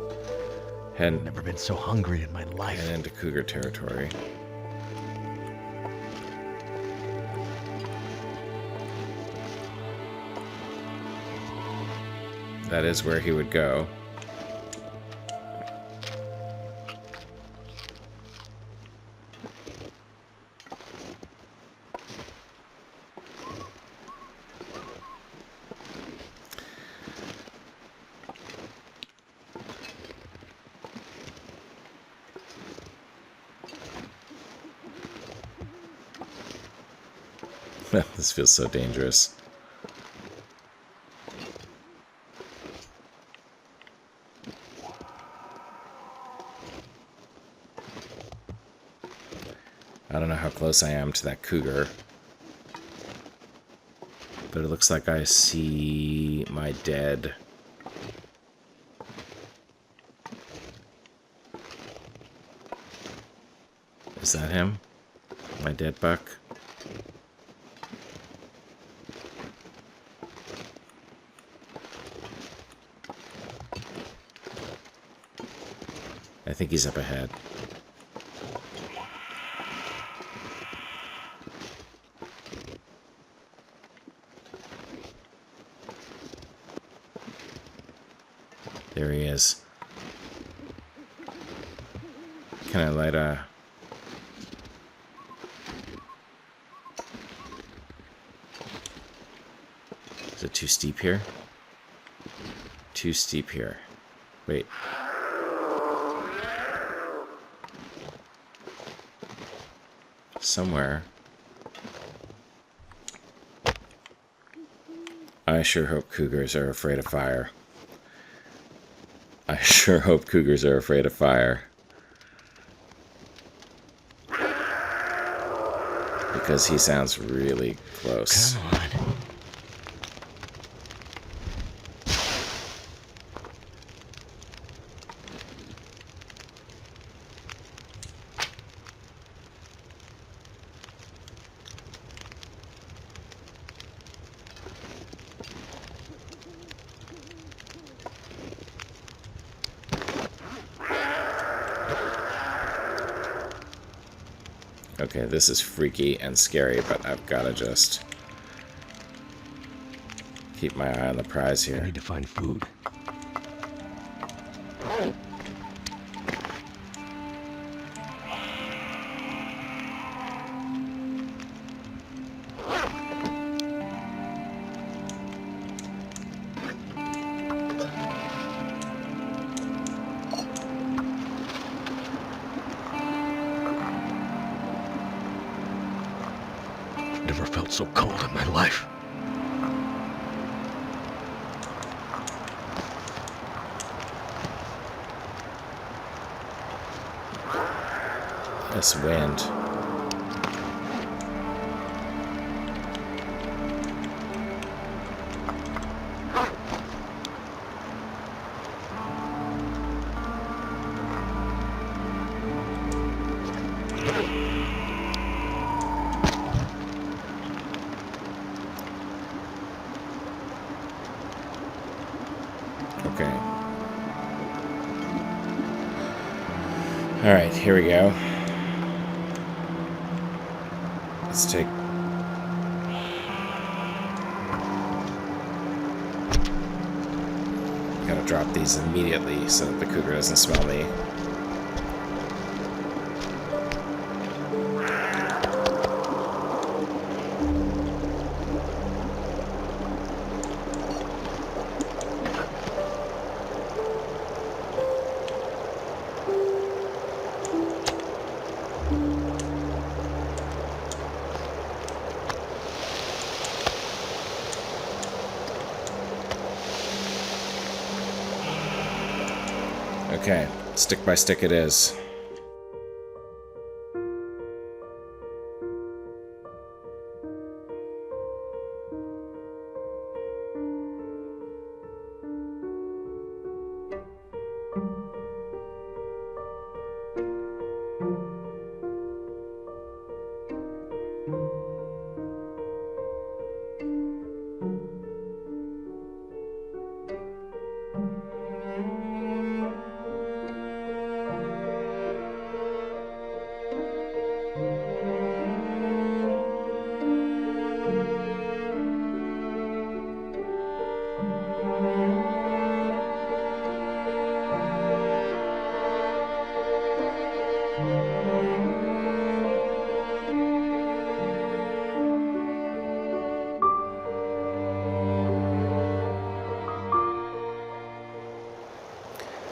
Never been so hungry in my life. Head into cougar territory. That is where he would go. This feels so dangerous. I don't know how close I am to that cougar, but it looks like I see my dead. Is that him? My dead buck? I think he's up ahead. There he is. Can I light a... Is it too steep here? Too steep here. Wait. Somewhere. I sure hope cougars are afraid of fire. I sure hope cougars are afraid of fire. Because he sounds really close. Come on. Okay, this is freaky and scary, but I've got to just keep my eye on the prize I here. need to find food. Never felt so cold in my life. This wind. Okay. All right, here we go. Let's take... Gotta drop these immediately so that the cougar doesn't smell me. Okay, stick by stick it is.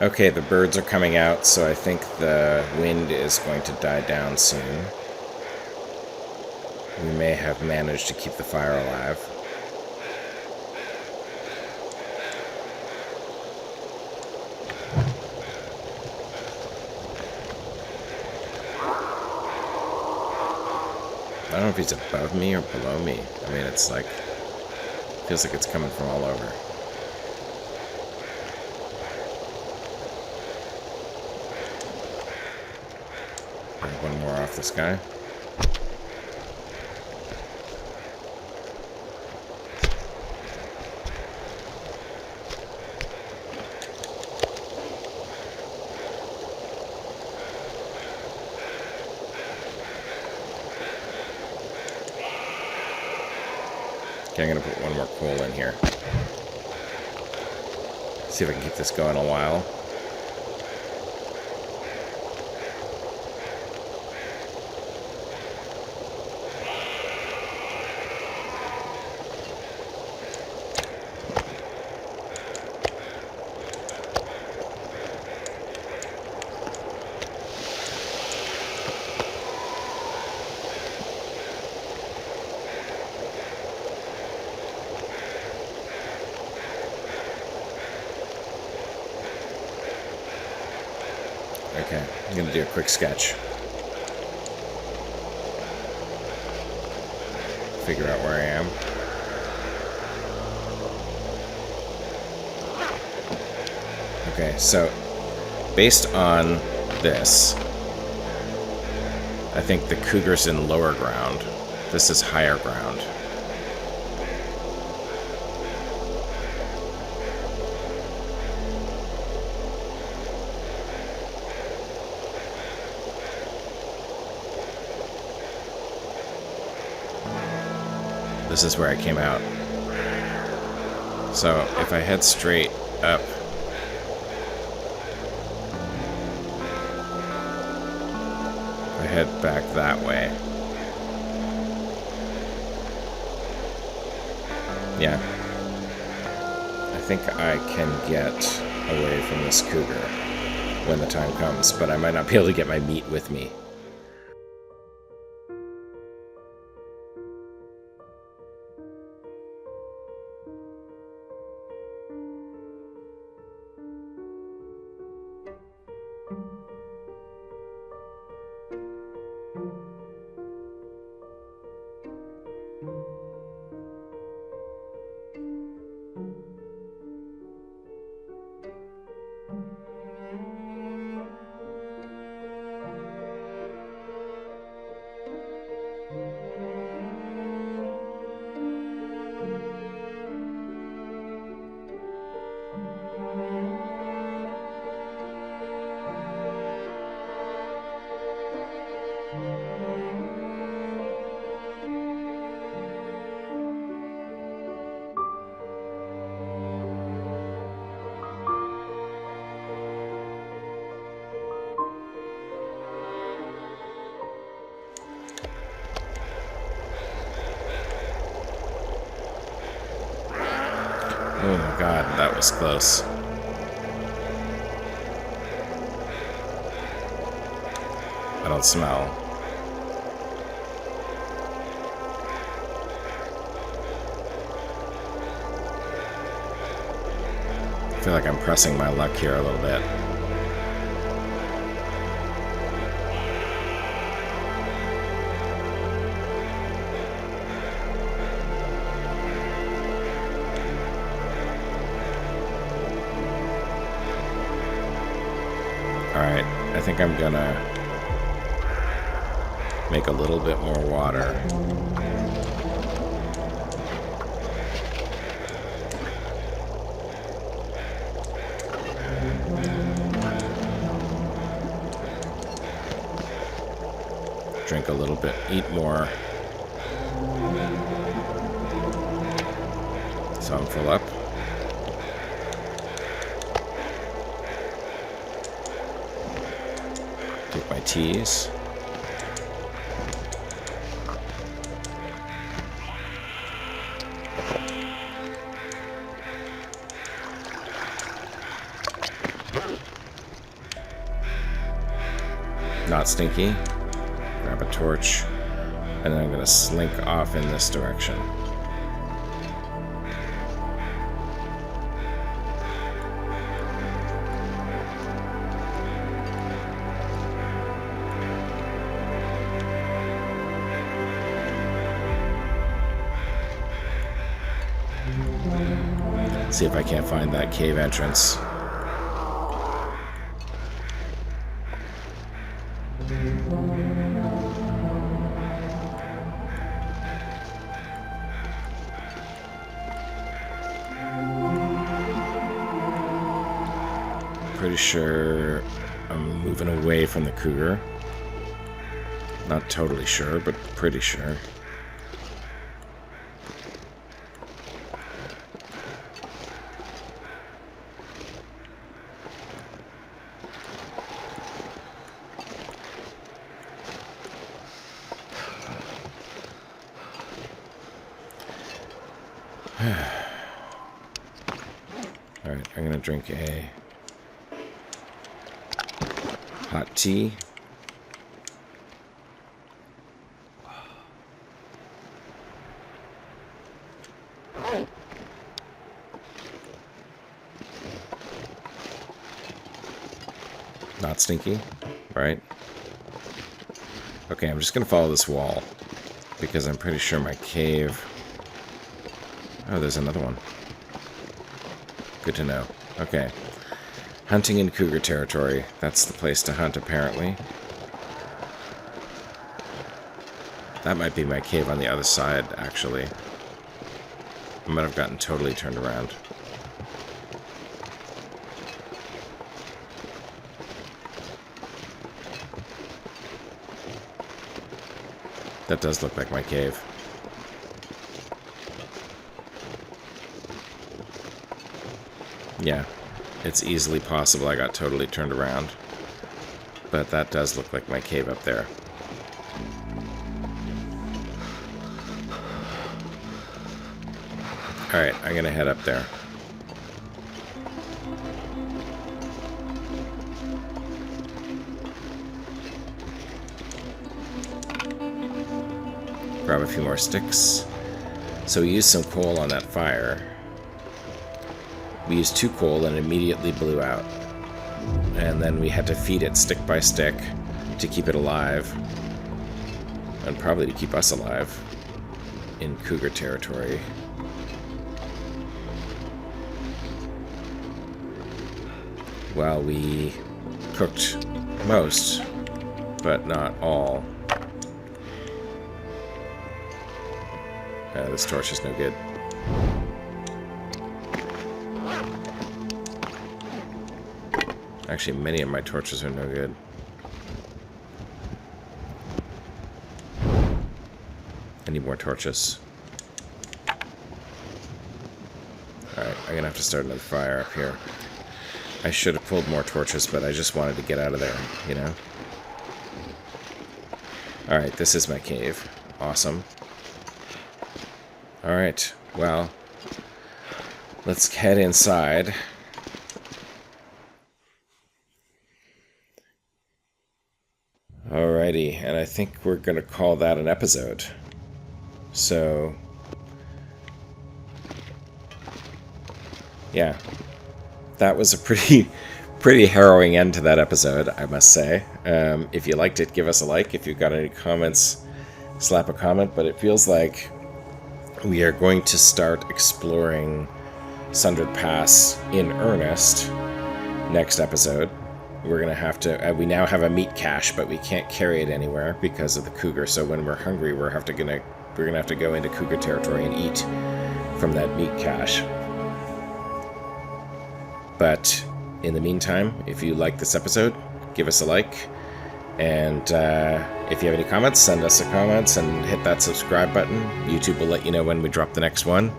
Okay, the birds are coming out, so I think the wind is going to die down soon. We may have managed to keep the fire alive. I don't know if he's above me or below me. I mean, it's like... feels like it's coming from all over. One more off this guy. Okay, I'm gonna put one more coal in here. See if I can keep this going a while. Okay, I'm gonna do a quick sketch. Figure out where I am. Okay, so based on this, I think the cougar's in lower ground. This is higher ground. This is where I came out. So if I head straight up, I head back that way. Yeah. I think I can get away from this cougar when the time comes, but I might not be able to get my meat with me. That was close. I don't smell. I feel like I'm pressing my luck here a little bit. Alright, I think I'm gonna make a little bit more water. Drink a little bit, eat more. So I'm full up. Take my teas. Not stinky. Grab a torch, and then I'm going to slink off in this direction. See if I can't find that cave entrance. Pretty sure I'm moving away from the cougar. Not totally sure, but pretty sure. Alright, I'm gonna drink a hot tea. Not stinky, right? Okay, I'm just gonna follow this wall because I'm pretty sure my cave... Oh, there's another one. Good to know. Okay. Hunting in cougar territory. That's the place to hunt, apparently. That might be my cave on the other side, actually. I might have gotten totally turned around. That does look like my cave. Yeah, it's easily possible I got totally turned around. But that does look like my cave up there. Alright, I'm gonna head up there. Grab a few more sticks. So we used some coal on that fire. We used 2 coal and it immediately blew out. And then we had to feed it stick by stick to keep it alive. And probably to keep us alive in cougar territory. While we cooked most, but not all. This torch is no good. Actually, many of my torches are no good. I need more torches. Alright, I'm gonna have to start another fire up here. I should have pulled more torches, but I just wanted to get out of there, you know? Alright, this is my cave. Awesome. Alright, well, let's head inside. Alrighty, and I think we're going to call that an episode. So, yeah, that was a pretty harrowing end to that episode, I must say. If you liked it, give us a like. If you've got any comments, slap a comment. But it feels like we are going to start exploring Sundered Pass in earnest next episode. We're going to have to... we now have a meat cache, but we can't carry it anywhere because of the cougar. So when we're hungry, we're going to have to go into cougar territory and eat from that meat cache. But in the meantime, if you like this episode, give us a like. And if you have any comments, send us a comments and hit that subscribe button. YouTube will let you know when we drop the next one.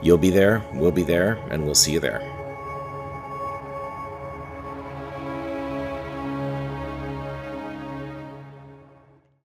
You'll be there, we'll be there, and we'll see you there.